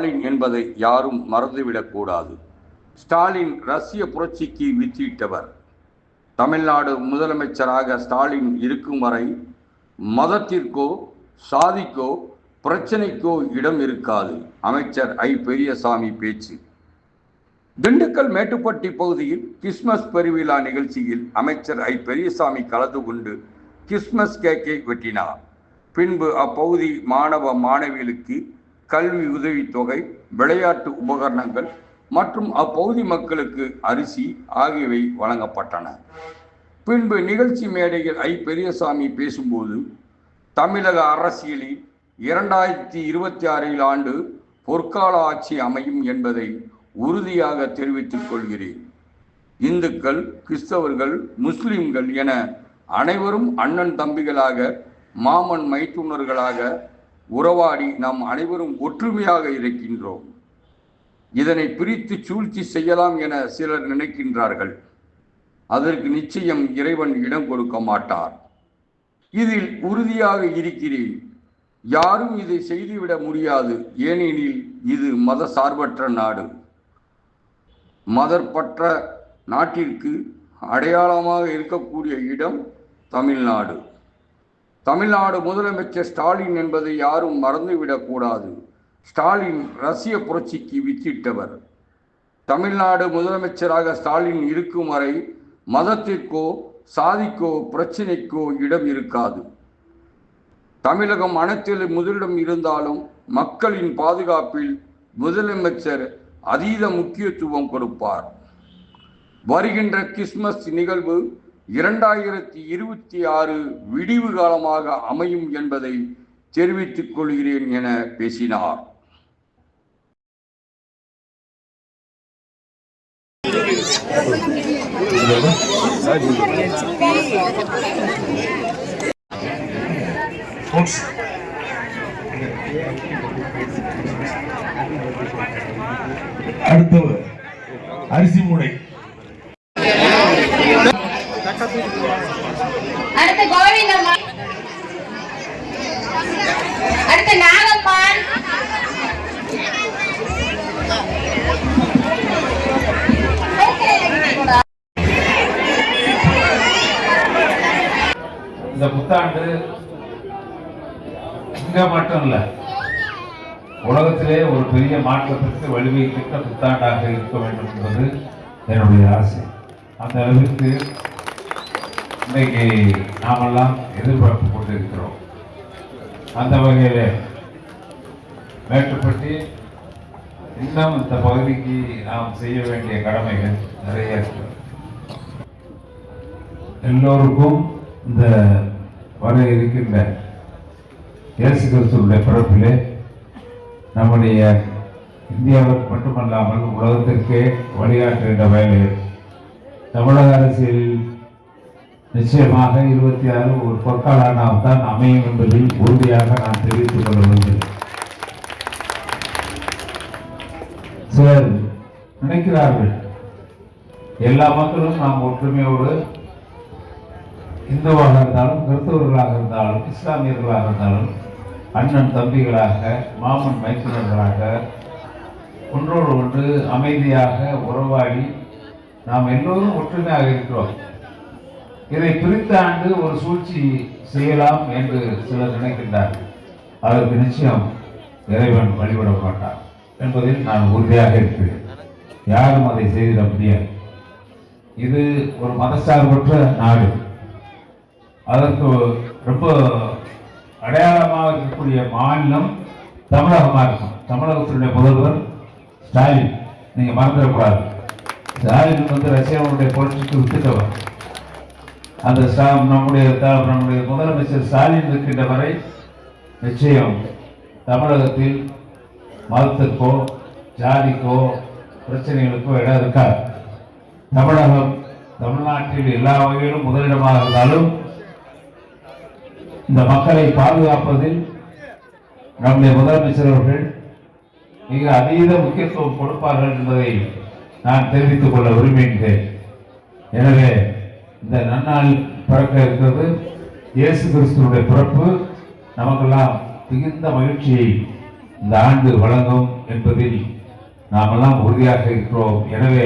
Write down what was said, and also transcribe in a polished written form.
ஸ்டாலின் என்பதை யாரும் மறந்துவிடக்கூடாது. ஸ்டாலின் ரஷ்ய புரட்சிக்கு வித்திட்டவர். தமிழ்நாடு முதலமைச்சராக ஸ்டாலின் இருக்கும் வரை மதத்திற்கோ சாதிக்கோ பிரச்சனைக்கோ இடம் இருக்காது. அமைச்சர் ஐ. பெரியசாமி பேச்சு. திண்டுக்கல் மேட்டுப்பட்டி பகுதியில் கிறிஸ்துமஸ் பெருவிழா நிகழ்ச்சியில் அமைச்சர் ஐ. பெரியசாமி கலந்து கொண்டு கிறிஸ்துமஸ் கேக்கை வெட்டினார். பின்பு அப்பகுதி மாணவ மாணவிகளுக்கு கல்வி உதவித்தொகை, விளையாட்டு உபகரணங்கள் மற்றும் அப்பகுதி மக்களுக்கு அரிசி ஆகியவை வழங்கப்பட்டன. பின்பு நிகழ்ச்சி மேடையில் ஐ. பெரியசாமி பேசும்போது, தமிழக அரசியலில் 2026 ஆண்டு பொற்கால ஆட்சி அமையும் என்பதை உறுதியாக தெரிவித்துக் கொள்கிறேன். இந்துக்கள், கிறிஸ்தவர்கள், முஸ்லிம்கள் என அனைவரும் அண்ணன் தம்பிகளாக, மாமன் மைத்துனர்களாக உறவாடி நாம் அனைவரும் ஒற்றுமையாக இருக்கின்றோம். இதனை பிரித்து சூழ்ச்சி செய்யலாம் என சிலர் நினைக்கின்றார்கள். அதற்கு நிச்சயம் இறைவன் இடம் கொடுக்க மாட்டார். இதில் உறுதியாக இருக்கிறேன். யாரும் இதை செய்துவிட முடியாது. ஏனெனில் இது மத சார்பற்ற நாடு. மதப்பற்ற நாட்டிற்கு அடையாளமாக இருக்கக்கூடிய இடம் தமிழ்நாடு. தமிழ்நாடு முதலமைச்சர் ஸ்டாலின் என்பதை யாரும் மறந்துவிடக்கூடாது. ஸ்டாலின் ரஷ்ய புரட்சிக்கு வித்திட்டவர். தமிழ்நாடு முதலமைச்சராக ஸ்டாலின் இருக்கும் வரை மதத்திற்கோ சாதிக்கோ பிரச்சனைக்கோ இடம் இருக்காது. தமிழகம் அனைத்தில் முதலிடம் இருந்தாலும் மக்களின் பாதுகாப்பில் முதலமைச்சர் அதீத முக்கியத்துவம் கொடுப்பார். வருகின்ற கிறிஸ்துமஸ் நிகழ்வு 2026 விடிவு காலமாக அமையும் என்பதை தெரிவித்துக் கொள்கிறேன் என பேசினார். அடுத்து அரிசி மூடை, அடுத்து கோவிந்தம்மா, அடுத்து நாகம்மாள், இந்த புத்தாண்டு இங்க மட்டும் இல்ல, உலகத்திலே ஒரு பெரிய மாற்றத்திற்கு வழிவகுக்கின்ற புத்தாண்டாக இருக்க வேண்டும் என்பது என்னுடைய ஆசை. அந்த அளவிற்கு இன்னைக்கு நாமெல்லாம் எதிர்பார்த்து கொண்டிருக்கிறோம். அந்த வகையில் மேட்டுப்பட்டி இன்னும் இந்த பகுதிக்கு நாம் செய்ய வேண்டிய கடமைகள் நிறைய இருக்கு. எல்லோருக்கும் இந்த வர இருக்கின்ற இயேசு கிறிஸ்துவுடைய பிறப்பிலே நம்முடைய இந்தியாவுக்கு மட்டுமல்லாமல் உலகத்திற்கே வழிகாட்டுகின்ற வகையில் தமிழக அரசியலில் நிச்சயமாக 26 ஒரு பொற்கால ஆண்டாகத்தான் அமையும் என்பதை உறுதியாக நான் தெரிவித்துக் கொள்ள விரும்புகிறேன். சிலர் நினைக்கிறார்கள் எல்லா மக்களும் நாம் ஒற்றுமையோடு, இந்துவாக இருந்தாலும் கிறிஸ்தவர்களாக இருந்தாலும் இஸ்லாமியர்களாக இருந்தாலும் அண்ணன் தம்பிகளாக, மாமன் மைத்துனர்களாக ஒன்றோடு ஒன்று அமைதியாக உறவாடி நாம் எல்லோரும் ஒற்றுமையாக இருக்கிறோம். இதை பிரித்த ஆண்டு ஒரு சூழ்ச்சி செய்யலாம் என்று சிலர் நினைக்கின்றார்கள். அதற்கு நிச்சயம் இறைவன் வழிபட மாட்டார் என்பதில் நான் உறுதியாக இருக்கிறேன். யாரும் அதை செய்திட முடியாது. இது ஒரு மதசார்பற்ற நாடு. அதற்கு ரொம்ப அடையாளமாக இருக்கக்கூடிய மாநிலம் தமிழகமாக இருக்கும். தமிழகத்தினுடைய முதல்வர் ஸ்டாலின், நீங்க மறந்துடக்கூடாது. ஸ்டாலின் ரஷ்யாவுடைய புரட்சிக்கு வித்துட்டவர். அந்த நம்முடைய முதலமைச்சர் ஸ்டாலின் இருக்கின்ற வரை நிச்சயம் தமிழகத்தில் மதத்திற்கோ ஜாதிக்கோ பிரச்சனைகளுக்கோ இடம் இருக்காது. தமிழகம் தமிழ்நாட்டில் எல்லா வகையிலும் முதலிடமாக இருந்தாலும் இந்த மக்களை பாதுகாப்பதில் நம்முடைய முதலமைச்சர் அவர்கள் மிக அதீத முக்கியத்துவம் கொடுப்பார்கள் என்பதை நான் தெரிவித்துக் கொள்ள விரும்புகின்றேன். எனவே இந்த நன்னாள் பிறக்க இருக்கிறது. இயேசு கிறிஸ்துவுடைய பிறப்பு நமக்கெல்லாம் மிகுந்த மகிழ்ச்சியை இந்த ஆண்டு வழங்கும் என்பதில் நாமெல்லாம் உறுதியாக இருக்கிறோம். எனவே